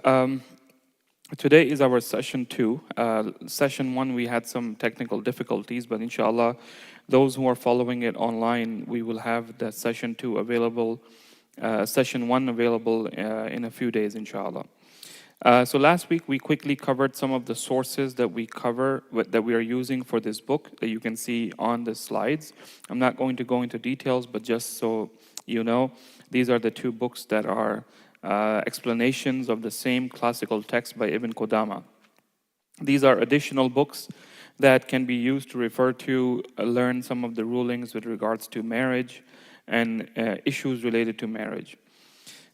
Um, Today is our session 2. Session 1, we had some technical difficulties, but inshallah, those who are following it online, we will have the session 2 available, session 1 available in a few days, inshallah. So last week, we quickly covered some of the sources that we are using for this book that you can see on the slides. I'm not going to go into details, but just so you know, these are the 2 books that are explanations of the same classical text by Ibn Qudama. These are additional books that can be used to refer to, learn some of the rulings with regards to marriage and issues related to marriage.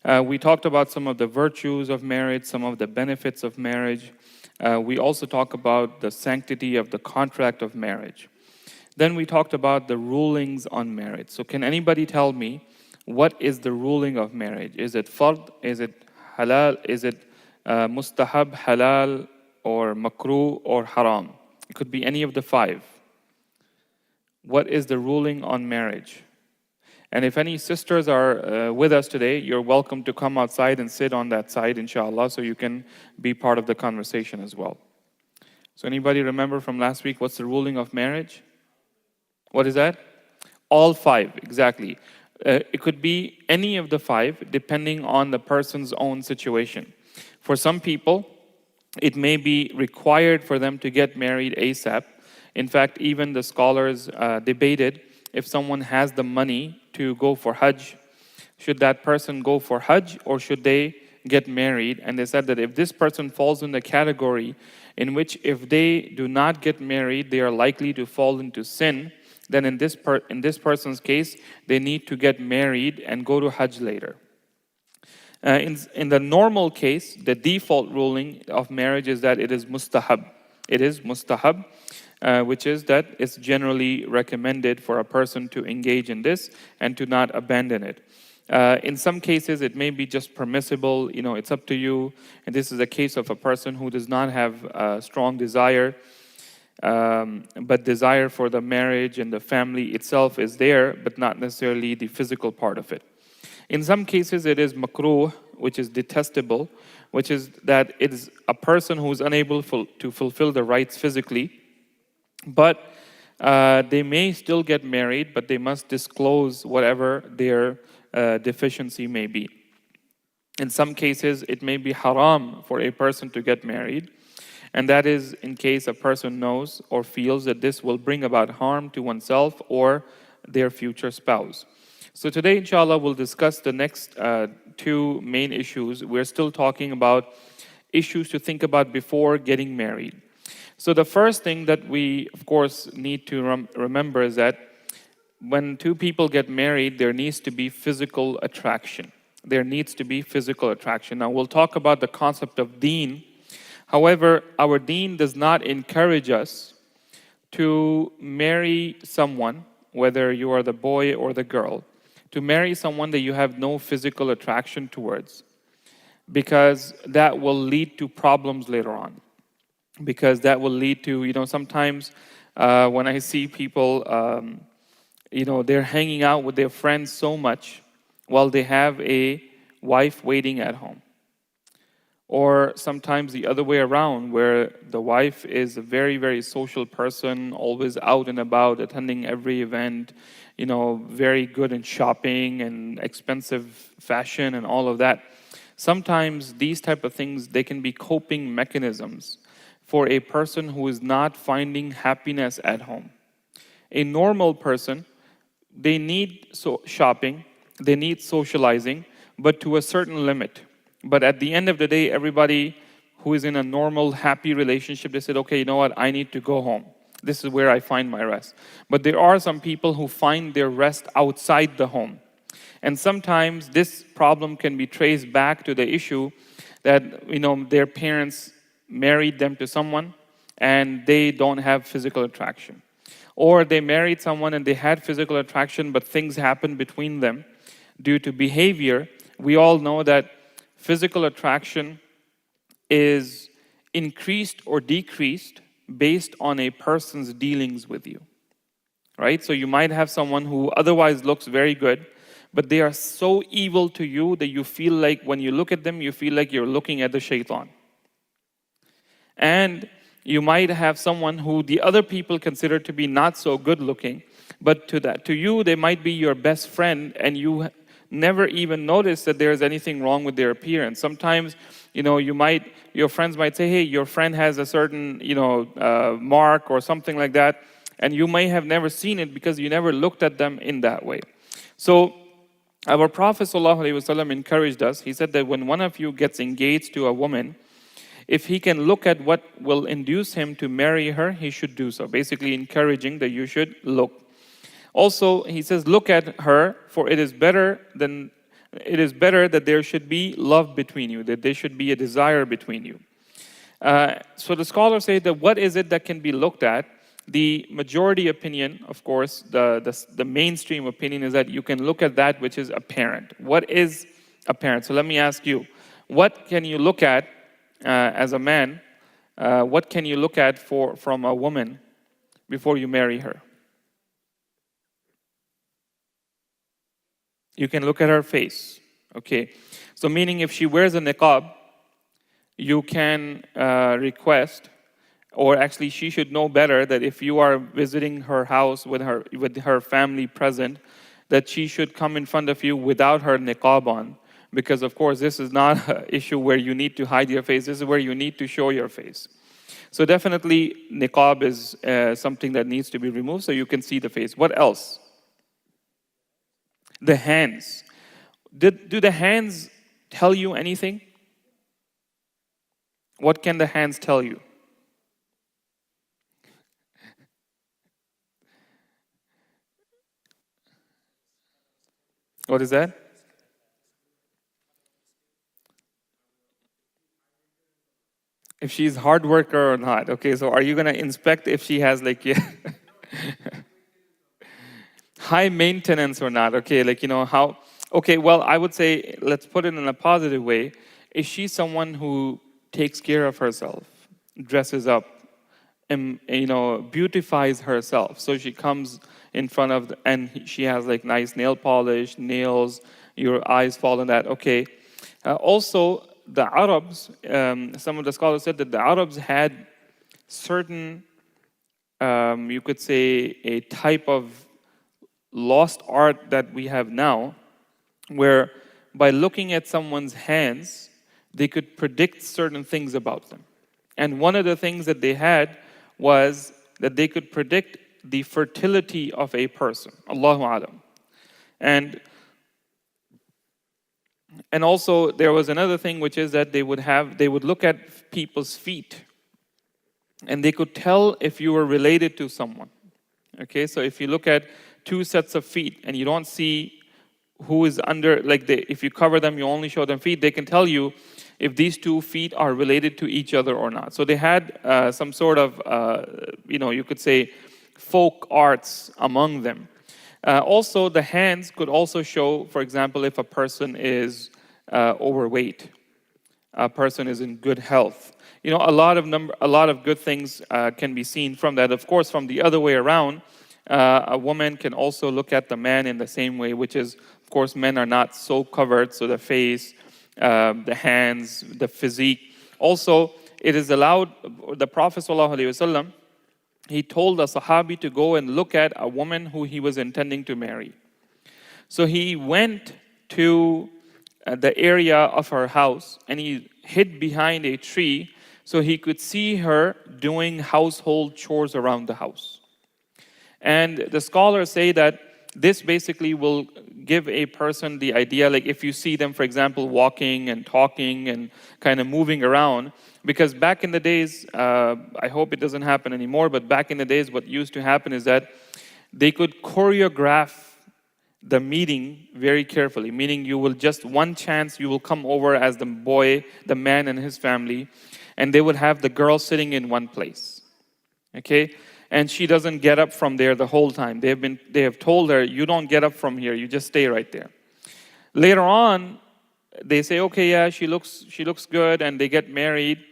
We talked about some of the virtues of marriage, some of the benefits of marriage. We also talk about the sanctity of the contract of marriage. Then we talked about the rulings on marriage. So can anybody tell me, what is the ruling of marriage? Is it fard? Is it halal? Is it mustahab, halal, or makruh, or haram? It could be any of the 5. What is the ruling on marriage? And if any sisters are with us today, you're welcome to come outside and sit on that side, inshallah, so you can be part of the conversation as well. So anybody remember from last week, what's the ruling of marriage? What is that? All 5, exactly. It could be any of the 5, depending on the person's own situation. For some people, it may be required for them to get married ASAP. In fact, even the scholars debated if someone has the money to go for Hajj, should that person go for Hajj or should they get married? And they said that if this person falls in the category in which if they do not get married, they are likely to fall into sin, then in this person's case, they need to get married and go to Hajj later. In the normal case, the default ruling of marriage is that it is mustahab. It is mustahab, which is that it's generally recommended for a person to engage in this and to not abandon it. In some cases, it may be just permissible. It's up to you. And this is a case of a person who does not have a strong desire, but desire for the marriage and the family itself is there, but not necessarily the physical part of it. In some cases, it is makruh, which is detestable, which is that it is a person who is unable to fulfill the rights physically, but they may still get married, but they must disclose whatever their deficiency may be. In some cases, it may be haram for a person to get married, and that is in case a person knows or feels that this will bring about harm to oneself or their future spouse. So today, inshallah, we'll discuss the next 2 main issues. We're still talking about issues to think about before getting married. So the first thing that we, of course, need to remember is that when 2 people get married, there needs to be physical attraction. There needs to be physical attraction. Now, we'll talk about the concept of deen. However, our deen does not encourage us to marry someone, whether you are the boy or the girl, to marry someone that you have no physical attraction towards, because that will lead to problems later on. Because that will lead to, sometimes when I see people, they're hanging out with their friends so much while they have a wife waiting at home. Or sometimes the other way around, where the wife is a very, very social person, always out and about, attending every event, very good in shopping and expensive fashion and all of that. Sometimes these type of things, they can be coping mechanisms for a person who is not finding happiness at home. A normal person, they need shopping, they need socializing, but to a certain limit. But at the end of the day, everybody who is in a normal, happy relationship, they said, okay, you know what, I need to go home. This is where I find my rest. But there are some people who find their rest outside the home. And sometimes this problem can be traced back to the issue that, their parents married them to someone and they don't have physical attraction. Or they married someone and they had physical attraction, but things happened between them due to behavior. We all know that physical attraction is increased or decreased based on a person's dealings with you, right? So you might have someone who otherwise looks very good, but they are so evil to you that you feel like when you look at them, you feel like you're looking at the shaitan. And you might have someone who the other people consider to be not so good looking, but to you, they might be your best friend, and you never even notice that there's anything wrong with their appearance. Sometimes, your friends might say, hey, your friend has a certain, mark or something like that, and you may have never seen it because you never looked at them in that way. So our Prophet ﷺ encouraged us. He said that when one of you gets engaged to a woman, if he can look at what will induce him to marry her, he should do so. Basically encouraging that you should look. Also, he says, look at her, for it is better that there should be love between you, that there should be a desire between you. So the scholars say that what is it that can be looked at? The majority opinion, of course, the mainstream opinion is that you can look at that which is apparent. What is apparent? So let me ask you, what can you look at as a man? What can you look at from a woman before you marry her? You can look at her face. Okay. So meaning if she wears a niqab, you can request, or actually she should know better, that if you are visiting her house with her family present, that she should come in front of you without her niqab on. Because of course this is not an issue where you need to hide your face, this is where you need to show your face. So definitely niqab is something that needs to be removed so you can see the face. What else? The hands. Do the hands tell you anything? What can the hands tell you? What is that? If she's hard worker or not. Okay, so are you going to inspect if she has high maintenance or not? Okay, how. Okay, well, I would say, let's put it in a positive way. Is she someone who takes care of herself, dresses up, and beautifies herself? So she comes in front of, and she has nice nail polish, nails, your eyes fall on that. Okay. Also, the Arabs, some of the scholars said that the Arabs had certain, you could say, a type of lost art that we have now, where by looking at someone's hands, they could predict certain things about them. And one of the things that they had was that they could predict the fertility of a person. Allahu Alam. And also there was another thing, which is that they would look at people's feet, and they could tell if you were related to someone. Okay, so if you look at two sets of feet and you don't see who is under, if you cover them, you only show them feet, they can tell you if these two feet are related to each other or not. So they had some sort of, you could say, folk arts among them. Also, the hands could also show, for example, if a person is overweight, a person is in good health. A lot of good things can be seen from that. Of course, from the other way around, a woman can also look at the man in the same way, which is, of course, men are not so covered, so the face, the hands, the physique. Also, it is allowed, the Prophet ﷺ, he told a Sahabi to go and look at a woman who he was intending to marry. So he went to the area of her house and he hid behind a tree so he could see her doing household chores around the house. And the scholars say that this basically will give a person the idea, if you see them, for example, walking and talking and kind of moving around, because back in the days, I hope it doesn't happen anymore, but back in the days, what used to happen is that they could choreograph the meeting very carefully, meaning you will just one chance, you will come over as the boy, the man and his family, and they would have the girl sitting in one place. Okay? And she doesn't get up from there the whole time. They have told her, you don't get up from here, you just stay right there. Later on, they say, okay, yeah, she looks good, and they get married,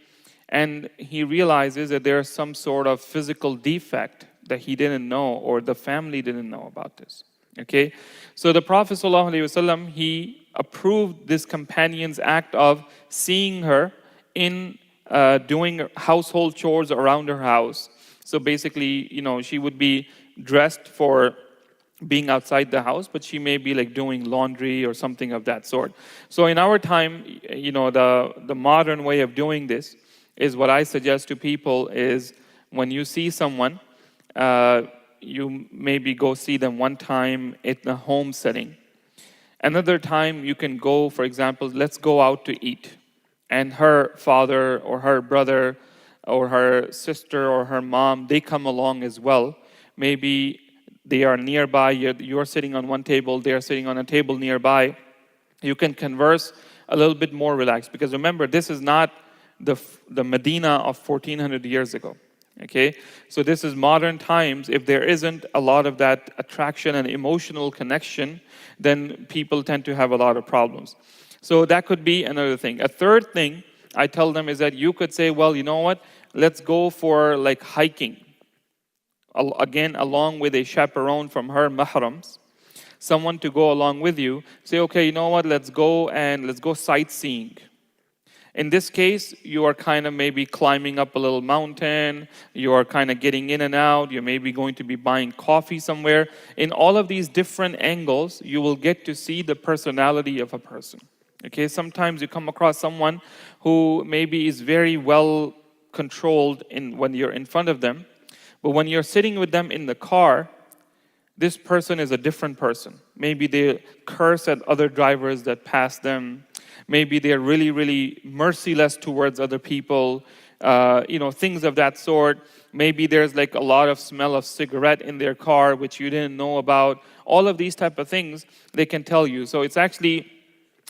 and he realizes that there's some sort of physical defect that he didn't know, or the family didn't know about this. Okay, so the Prophet ﷺ, he approved this companion's act of seeing her in doing household chores around her house. So basically, she would be dressed for being outside the house, but she may be like doing laundry or something of that sort. So in our time, the modern way of doing this is what I suggest to people is when you see someone, you maybe go see them one time in a home setting. Another time you can go, for example, let's go out to eat. And her father or her brother or her sister or her mom, they come along as well. Maybe they are nearby, you're sitting on one table, they are sitting on a table nearby. You can converse a little bit more relaxed. Because remember, this is not the Medina of 1400 years ago. Okay, so this is modern times. If there isn't a lot of that attraction and emotional connection, then people tend to have a lot of problems. So that could be another thing. A third thing I tell them is that you could say, well, you know what, let's go for like hiking. Again, along with a chaperone from her mahrams, someone to go along with you. Say, okay, you know what, let's go sightseeing. In this case, you are kind of maybe climbing up a little mountain, you are kind of getting in and out, you're maybe going to be buying coffee somewhere. In all of these different angles, you will get to see the personality of a person. Okay, sometimes you come across someone who maybe is very well controlled when you're in front of them, but when you're sitting with them in the car, this person is a different person. Maybe they curse at other drivers that pass them. Maybe they're really, really merciless towards other people, things of that sort. Maybe there's like a lot of smell of cigarette in their car, which you didn't know about. All of these type of things, they can tell you. So it's actually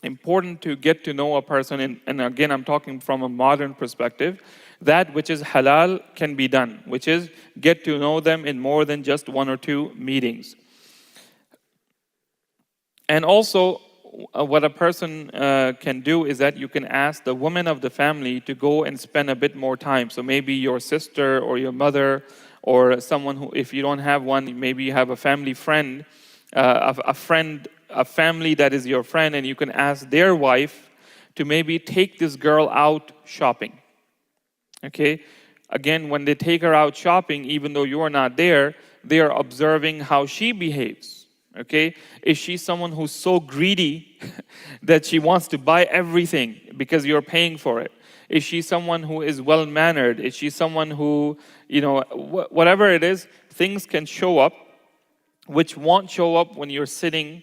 important to get to know a person. And again, I'm talking from a modern perspective. That which is halal can be done, which is get to know them in more than just one or two meetings. And also, what a person can do is that you can ask the woman of the family to go and spend a bit more time. So maybe your sister or your mother or someone who, if you don't have one, maybe you have a family friend, a family that is your friend, and you can ask their wife to maybe take this girl out shopping. Okay? Again, when they take her out shopping, even though you are not there, they are observing how she behaves. Okay? Is she someone who's so greedy that she wants to buy everything because you're paying for it? Is she someone who is well-mannered? Is she someone who, whatever it is, things can show up which won't show up when you're sitting.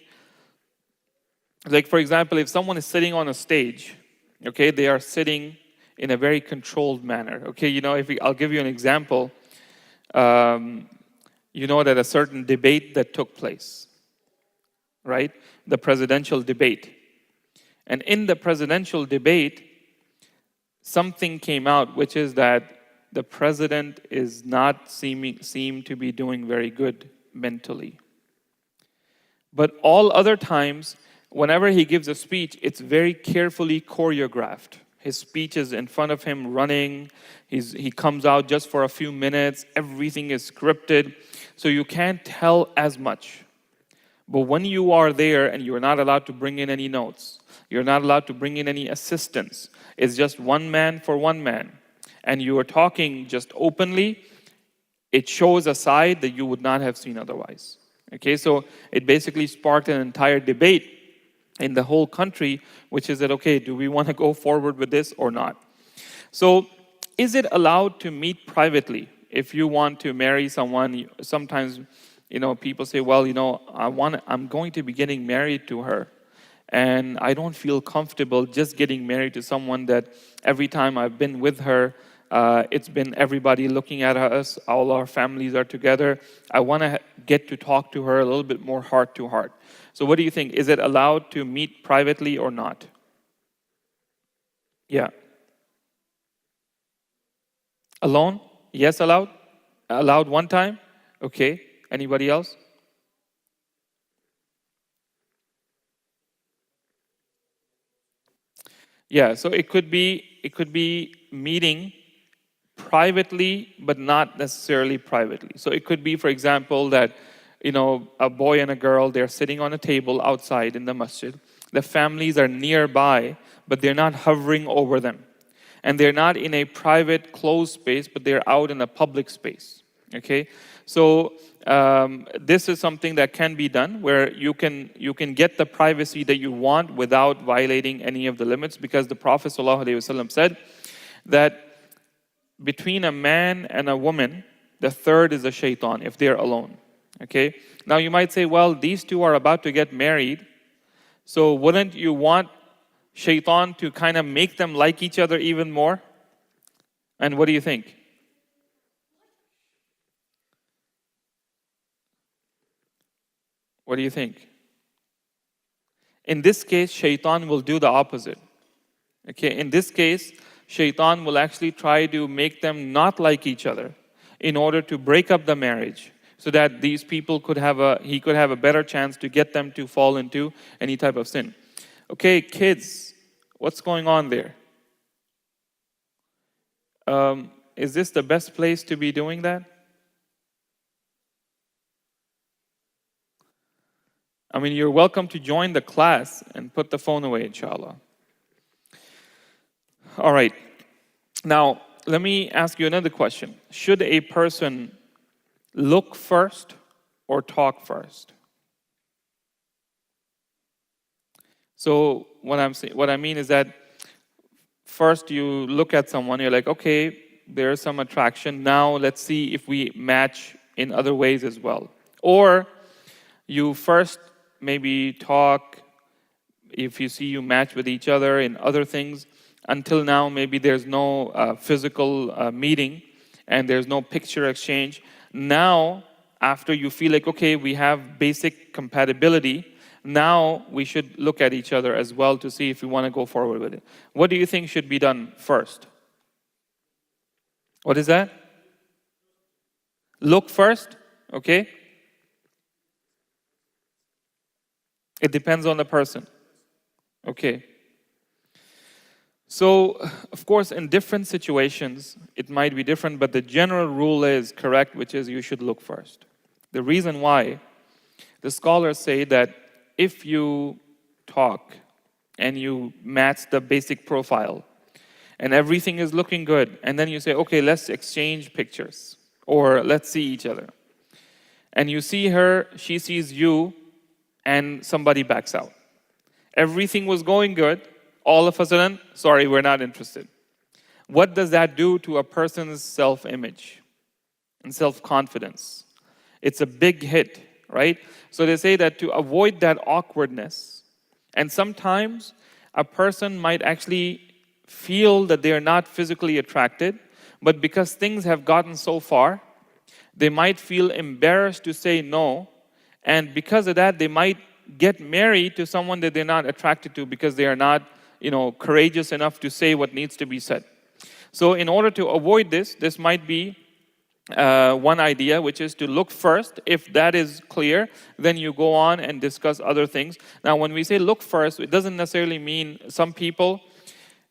Like, for example, if someone is sitting on a stage, okay, they are sitting in a very controlled manner. Okay, I'll give you an example. That a certain debate that took place, right? The presidential debate. And in the presidential debate, something came out, which is that the president is not seem to be doing very good mentally. But all other times, whenever he gives a speech, it's very carefully choreographed. His speech is in front of him running. He comes out just for a few minutes. Everything is scripted. So you can't tell as much. But when you are there and you're not allowed to bring in any notes, you're not allowed to bring in any assistants, it's just one man for one man, and you are talking just openly, it shows a side that you would not have seen otherwise. Okay, so it basically sparked an entire debate in the whole country, which is that, okay, do we want to go forward with this or not? So is it allowed to meet privately? If you want to marry someone, sometimes, people say, well, I'm going to be getting married to her, and I don't feel comfortable just getting married to someone that every time I've been with her, it's been everybody looking at us, all our families are together. I want to get to talk to her a little bit more heart to heart. So what do you think? Is it allowed to meet privately or not? Yeah. Alone? Yes, allowed? Allowed one time? Okay. Anybody else? Yeah, so it could be meeting privately, but not necessarily privately. So it could be, for example, that a boy and a girl, they're sitting on a table outside in the masjid. The families are nearby, but they're not hovering over them. And they're not in a private, closed space, but they're out in a public space. Okay? So this is something that can be done where you can get the privacy that you want without violating any of the limits, because the Prophet ﷺ said that between a man and a woman, the third is a shaitan if they're alone. Okay? Now you might say, well, these two are about to get married, so wouldn't you want shaitan to kind of make them like each other even more? And what do you think? What do you think? In this case, shaitan will do the opposite. Okay, in this case, shaitan will actually try to make them not like each other in order to break up the marriage, so that these people he could have a better chance to get them to fall into any type of sin. Okay, kids, what's going on there? Is this the best place to be doing that? I mean, you're welcome to join the class and put the phone away, inshallah. All right. Now, let me ask you another question. Should a person look first or talk first? So what I mean is that first you look at someone, you're like, okay, there's some attraction. Now let's see if we match in other ways as well. Or you first maybe talk, if you see you match with each other in other things. Until now, maybe there's no physical meeting and there's no picture exchange. Now, after you feel like, okay, we have basic compatibility, now we should look at each other as well to see if we want to go forward with it. What do you think should be done first? What is that? Look first, okay? It depends on the person. Okay. So, of course, in different situations, it might be different, but the general rule is correct, which is you should look first. The reason why, the scholars say that if you talk and you match the basic profile and everything is looking good, and then you say, okay, let's exchange pictures or let's see each other. And you see her, she sees you, and somebody backs out. Everything was going good. All of a sudden, sorry, we're not interested. What does that do to a person's self-image and self-confidence? It's a big hit, right? So they say that to avoid that awkwardness, and sometimes a person might actually feel that they are not physically attracted, but because things have gotten so far, they might feel embarrassed to say no, and because of that, they might get married to someone that they're not attracted to because they are not courageous enough to say what needs to be said. So in order to avoid this might be one idea, which is to look first. If that is clear, then you go on and discuss other things. Now, when we say look first, it doesn't necessarily mean some people,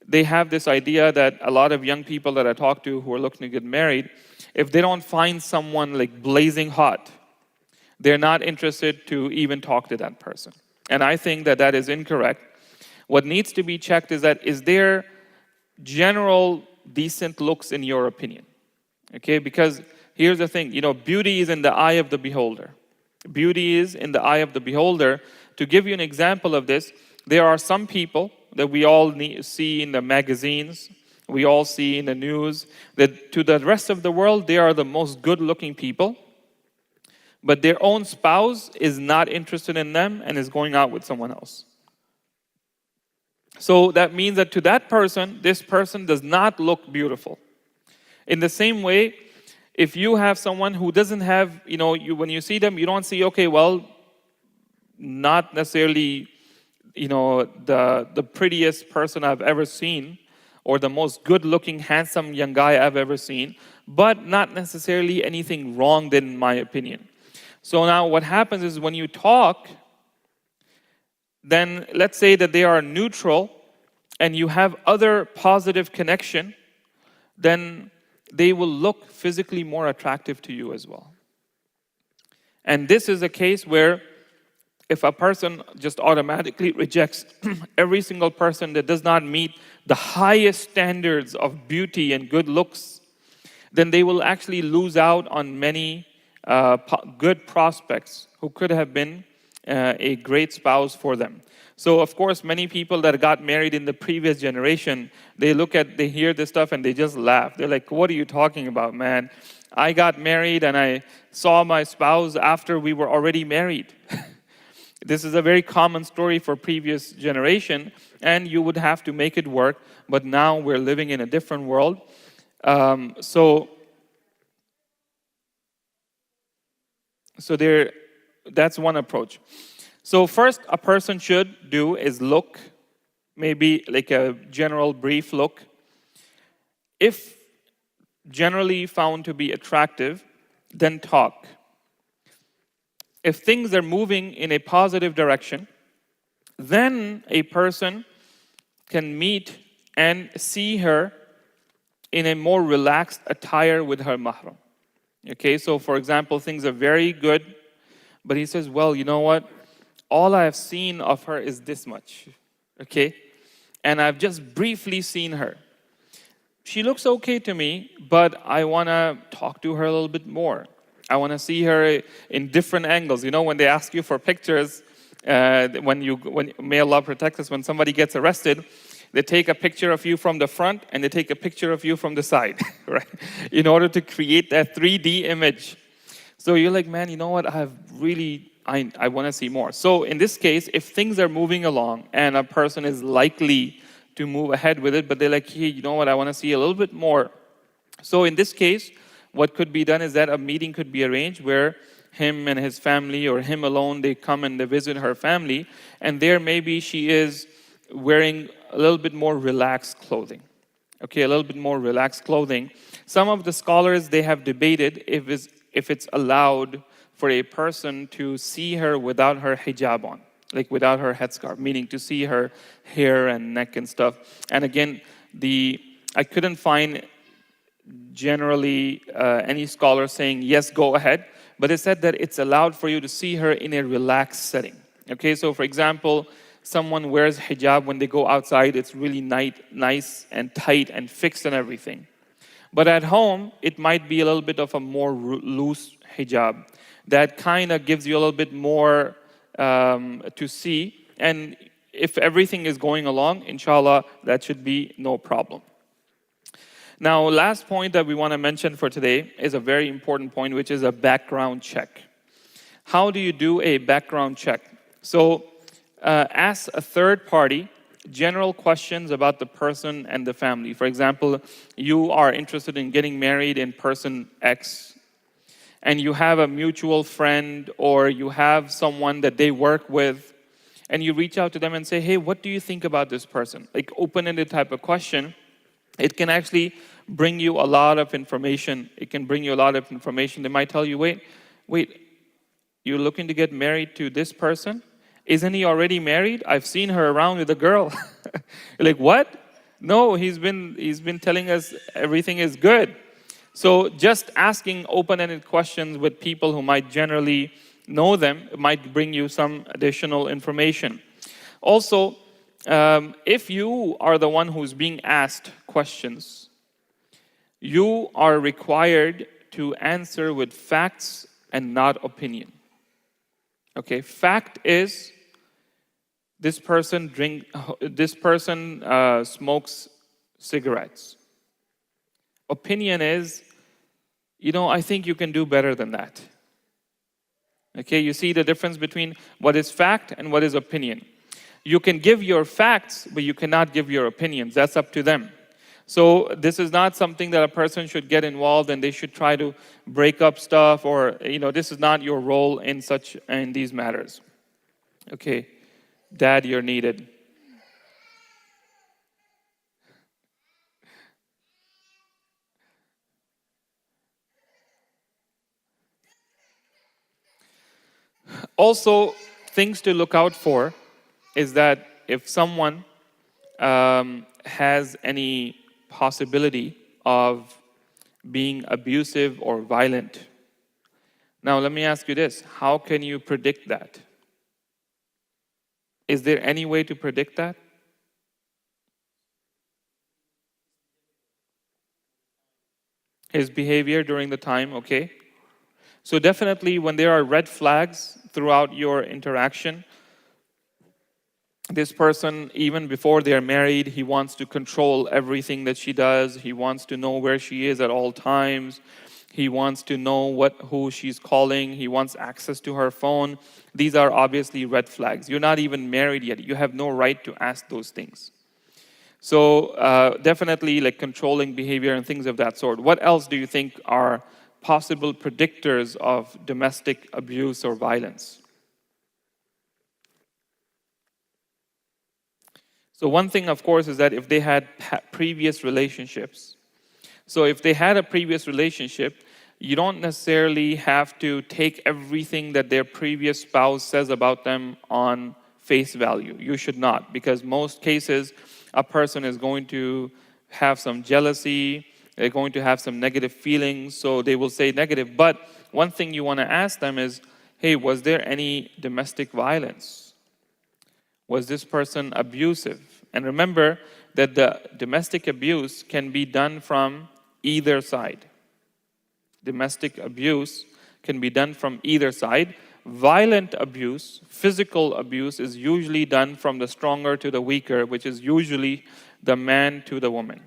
they have this idea that a lot of young people that I talk to who are looking to get married, if they don't find someone like blazing hot, they're not interested to even talk to that person. And I think that that is incorrect. What needs to be checked is that, is there general decent looks in your opinion? Okay, because here's the thing, beauty is in the eye of the beholder. Beauty is in the eye of the beholder. To give you an example of this, there are some people that we all see in the magazines, we all see in the news, that to the rest of the world, they are the most good-looking people, but their own spouse is not interested in them and is going out with someone else. So that means that to that person, this person does not look beautiful. In the same way, if you have someone who doesn't have, when you see them, you don't see, okay, well, not necessarily, the prettiest person I've ever seen, or the most good-looking, handsome young guy I've ever seen, but not necessarily anything wrong then, in my opinion. So now what happens is when you talk, then let's say that they are neutral and you have other positive connection, then they will look physically more attractive to you as well. And this is a case where if a person just automatically rejects every single person that does not meet the highest standards of beauty and good looks, then they will actually lose out on many good prospects who could have been a great spouse for them. So, of course, many people that got married in the previous generation, they hear this stuff and they just laugh. They're like, what are you talking about, man? I got married and I saw my spouse after we were already married. This is a very common story for previous generation, and you would have to make it work. But now we're living in a different world. So that's one approach. So first, a person should do is look, maybe like a general brief look. If generally found to be attractive, then talk. If things are moving in a positive direction, then a person can meet and see her in a more relaxed attire with her mahram. Okay, so for example, things are very good, but he says, well, you know what? All I have seen of her is this much. Okay? And I've just briefly seen her. She looks okay to me, but I want to talk to her a little bit more. I want to see her in different angles. You know, when they ask you for pictures, when may Allah protect us, when somebody gets arrested, they take a picture of you from the front and they take a picture of you from the side, right? In order to create that 3D image. So you're like, man, you know what? I want to see more. So in this case, if things are moving along and a person is likely to move ahead with it, but they're like, hey, you know what? I want to see a little bit more. So in this case, what could be done is that a meeting could be arranged where him and his family, or him alone, they come and they visit her family, and there maybe she is wearing a little bit more relaxed clothing. Okay, a little bit more relaxed clothing. Some of the scholars, they have debated if it's allowed for a person to see her without her hijab on, like without her headscarf, meaning to see her hair and neck and stuff. And again, I couldn't find generally any scholar saying, yes, go ahead. But it said that it's allowed for you to see her in a relaxed setting. Okay, so for example, someone wears hijab when they go outside, it's really nice and tight and fixed and everything. But at home, it might be a little bit of a more loose hijab that kind of gives you a little bit more to see. And if everything is going along, inshallah, that should be no problem. Now, last point that we want to mention for today is a very important point, which is a background check. How do you do a background check? So, ask a third party general questions about the person and the family. For example, you are interested in getting married in person X, and you have a mutual friend or you have someone that they work with, and you reach out to them and say, hey, what do you think about this person? Like open-ended type of question. It can actually bring you a lot of information. It can bring you a lot of information. They might tell you, wait, you're looking to get married to this person? Isn't he already married? I've seen her around with a girl. You're like, what? No, he's been telling us everything is good. So just asking open-ended questions with people who might generally know them might bring you some additional information. Also, if you are the one who's being asked questions, you are required to answer with facts and not opinion. Okay, fact is this person smokes cigarettes. Opinion is, I think you can do better than that. Okay, you see the difference between what is fact and what is opinion. You can give your facts, but you cannot give your opinions. That's up to them. So this is not something that a person should get involved and they should try to break up stuff, or this is not your role in these matters. Okay, Dad, you're needed. Also, things to look out for is that if someone has any possibility of being abusive or violent, Now, let me ask you this. How can you predict that? Is there any way to predict that? His behavior during the time, okay? So definitely when there are red flags throughout your interaction, this person, even before they're married, he wants to control everything that she does. He wants to know where she is at all times. He wants to know who she's calling. He wants access to her phone. These are obviously red flags. You're not even married yet. You have no right to ask those things. So definitely like controlling behavior and things of that sort. What else do you think are possible predictors of domestic abuse or violence? So one thing, of course, is that if they had previous relationships. So if they had a previous relationship, you don't necessarily have to take everything that their previous spouse says about them on face value. You should not, because most cases, a person is going to have some jealousy, they're going to have some negative feelings, so they will say negative. But one thing you want to ask them is, hey, was there any domestic violence? Was this person abusive? And remember that the domestic abuse can be done from either side. Domestic abuse can be done from either side. Violent abuse, physical abuse, is usually done from the stronger to the weaker, which is usually the man to the woman.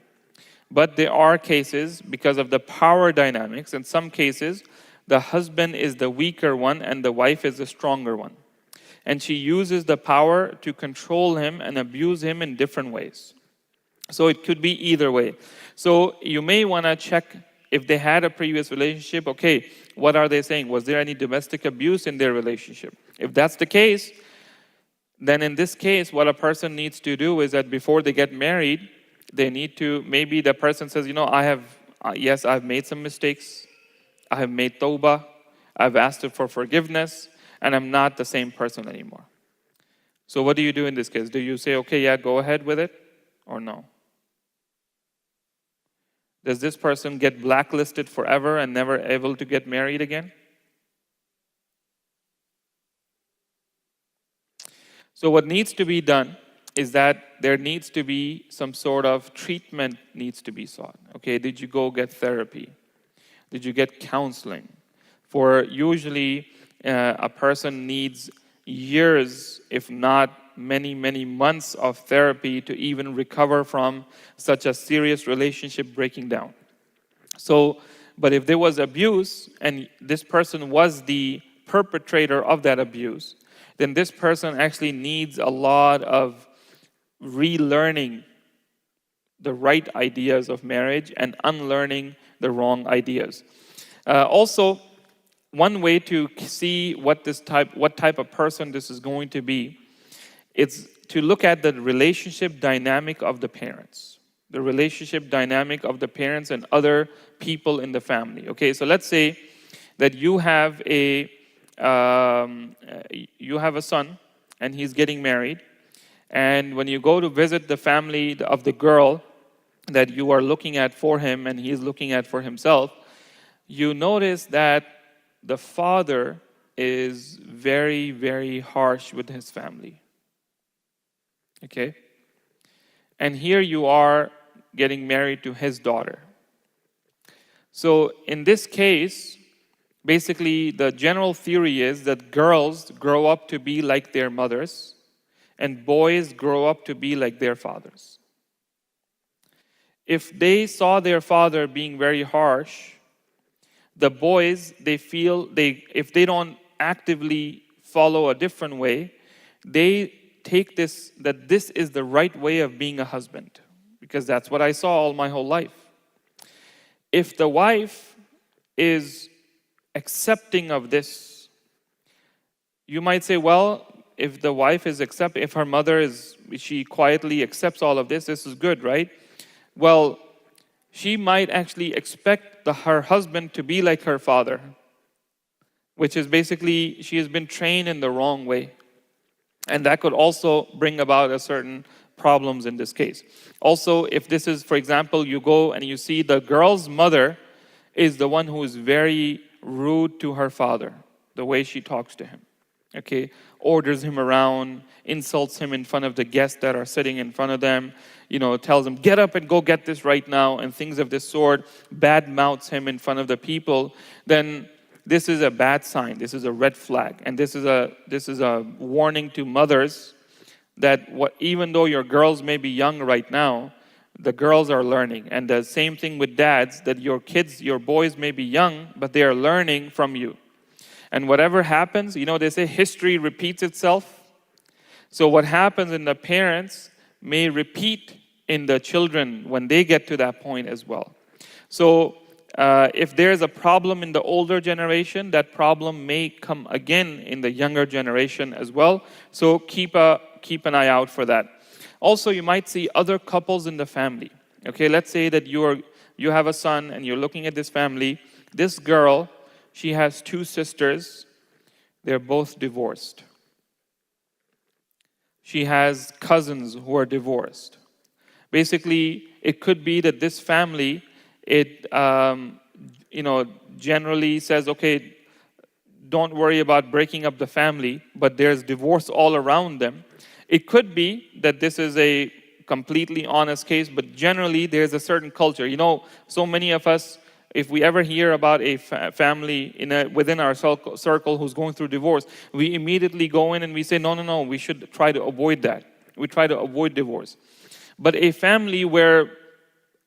But there are cases, because of the power dynamics, in some cases, the husband is the weaker one and the wife is the stronger one. And she uses the power to control him and abuse him in different ways. So it could be either way. So you may want to check if they had a previous relationship. Okay, what are they saying? Was there any domestic abuse in their relationship? If that's the case, then in this case, what a person needs to do is that before they get married, they need to, maybe the person says, yes, I've made some mistakes. I have made tawbah. I've asked for forgiveness. And I'm not the same person anymore. So what do you do in this case? Do you say, okay, yeah, go ahead with it, or no? Does this person get blacklisted forever and never able to get married again? So what needs to be done is that there needs to be some sort of treatment needs to be sought. Okay, did you go get therapy? Did you get counseling? For usually, a person needs years, if not many, many months of therapy to even recover from such a serious relationship breaking down. So, but if there was abuse and this person was the perpetrator of that abuse, then this person actually needs a lot of relearning the right ideas of marriage and unlearning the wrong ideas. Also, one way to see what type of person this is going to be, it's to look at the relationship dynamic of the parents. The relationship dynamic of the parents and other people in the family. Okay, so let's say that you have a son and he's getting married, and when you go to visit the family of the girl that you are looking at for him and he's looking at for himself, you notice that the father is very, very harsh with his family. Okay? And here you are getting married to his daughter. So in this case, basically the general theory is that girls grow up to be like their mothers and boys grow up to be like their fathers. If they saw their father being very harsh, the boys, they feel if they don't actively follow a different way, they take this, that this is the right way of being a husband, because that's what I saw all my whole life. If the wife is accepting of this, you might say, well, if the wife is if her mother she quietly accepts all of this is good, right? Well, she might actually expect her husband to be like her father, which is basically she has been trained in the wrong way. And that could also bring about a certain problems in this case. Also, if this is, for example, you go and you see the girl's mother is the one who is very rude to her father, the way she talks to him. Okay, orders him around, insults him in front of the guests that are sitting in front of them, tells him, get up and go get this right now, and things of this sort, bad mouths him in front of the people, then this is a bad sign. This is a red flag. And this is a warning to mothers that even though your girls may be young right now, the girls are learning. And the same thing with dads, that your kids, your boys may be young, but they are learning from you. And whatever happens, they say history repeats itself. So what happens in the parents may repeat in the children when they get to that point as well. So if there's a problem in the older generation, that problem may come again in the younger generation as well. So keep an eye out for that. Also, you might see other couples in the family. Okay, let's say that you have a son and you're looking at this family. This girl, she has 2 sisters. They're both divorced. She has cousins who are divorced. Basically, it could be that this family, it generally says, okay, don't worry about breaking up the family, but there's divorce all around them. It could be that this is a completely honest case, but generally there's a certain culture. So many of us, if we ever hear about a family within our circle who's going through divorce, we immediately go in and we say, no, we should try to avoid that. We try to avoid divorce. But a family where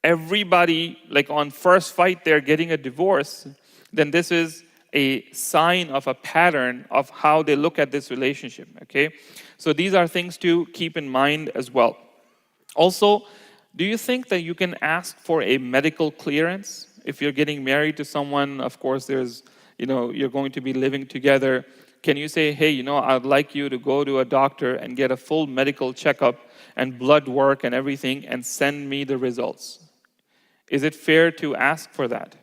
everybody, like on first fight, they're getting a divorce, then this is a sign of a pattern of how they look at this relationship, okay? So these are things to keep in mind as well. Also, do you think that you can ask for a medical clearance? If you're getting married to someone, of course, there's, you're going to be living together. Can you say, hey, I'd like you to go to a doctor and get a full medical checkup and blood work and everything and send me the results? Is it fair to ask for that?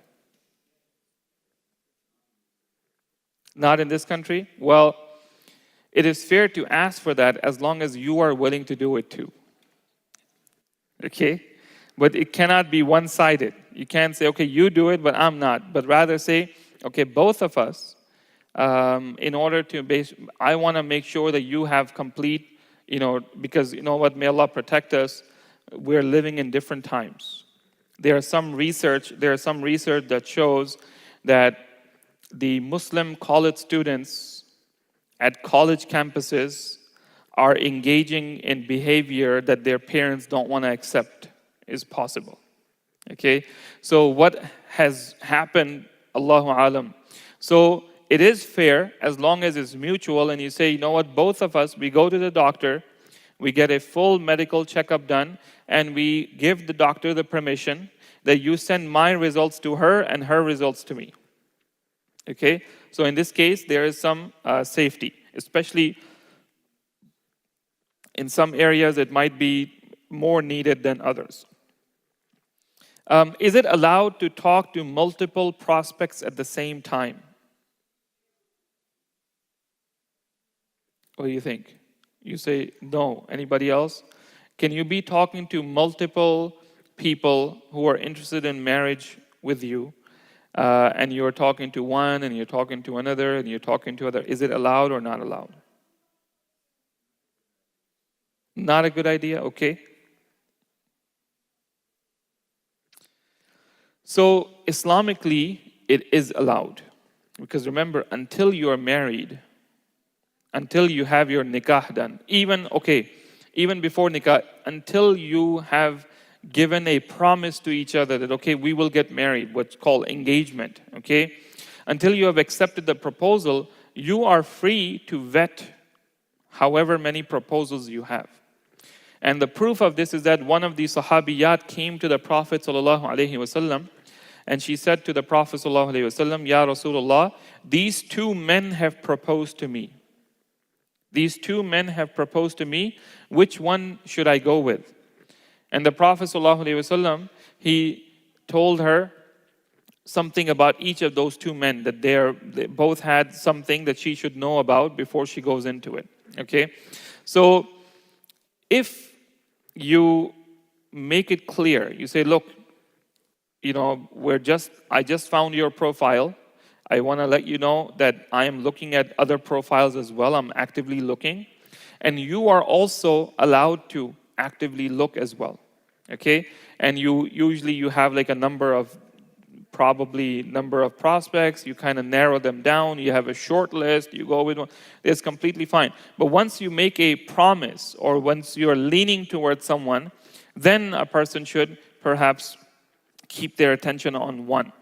Not in this country? Well, it is fair to ask for that as long as you are willing to do it too. Okay? But it cannot be one-sided. You can't say, okay, you do it, but I'm not. But rather say, okay, both of us, in order to I want to make sure that you have complete, because what, may Allah protect us, we're living in different times. There's some research that shows that the Muslim college students at college campuses are engaging in behavior that their parents don't want to accept is possible. Okay? So what has happened, Allahu Alam. So it is fair as long as it's mutual and you say, both of us, we go to the doctor, we get a full medical checkup done, and we give the doctor the permission that you send my results to her and her results to me. Okay? So in this case, there is some safety, especially in some areas it might be more needed than others. Is it allowed to talk to multiple prospects at the same time? What do you think? You say no. Anybody else? Can you be talking to multiple people who are interested in marriage with you, and you're talking to one, and you're talking to another, and you're talking to other? Is it allowed or not allowed? Not a good idea? Okay. So, Islamically, it is allowed. Because remember, until you are married, until you have your nikah done, even before nikah, until you have given a promise to each other that, okay, we will get married, what's called engagement, okay? Until you have accepted the proposal, you are free to vet however many proposals you have. And the proof of this is that one of the sahabiyat came to the Prophet ﷺ, and she said to the Prophet ﷺ, Ya Rasulullah, these 2 men have proposed to me. These 2 men have proposed to me. Which one should I go with? And the Prophet ﷺ, he told her something about each of those 2 men, that they both had something that she should know about before she goes into it. Okay? So, if you make it clear, you say, look, I just found your profile, I want to let you know that I am looking at other profiles as well. I'm actively looking. And you are also allowed to actively look as well. Okay? And you have like a number of prospects, you kind of narrow them down, you have a short list, you go with one. It's completely fine. But once you make a promise or once you're leaning towards someone, then a person should perhaps keep their attention on one.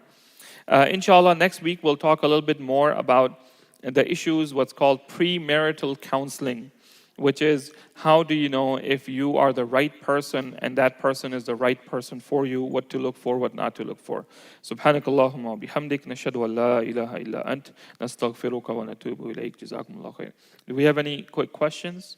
Inshallah, next week we'll talk a little bit more about the issues, what's called premarital counseling, which is how do you know if you are the right person and that person is the right person for you, what to look for, what not to look for. Subhanakallahumma wa bihamdik, nashhadu an la ilaha illa ant, nastaghfiruka wa natubu ilayk. Jazakumullah khair. Do we have any quick questions?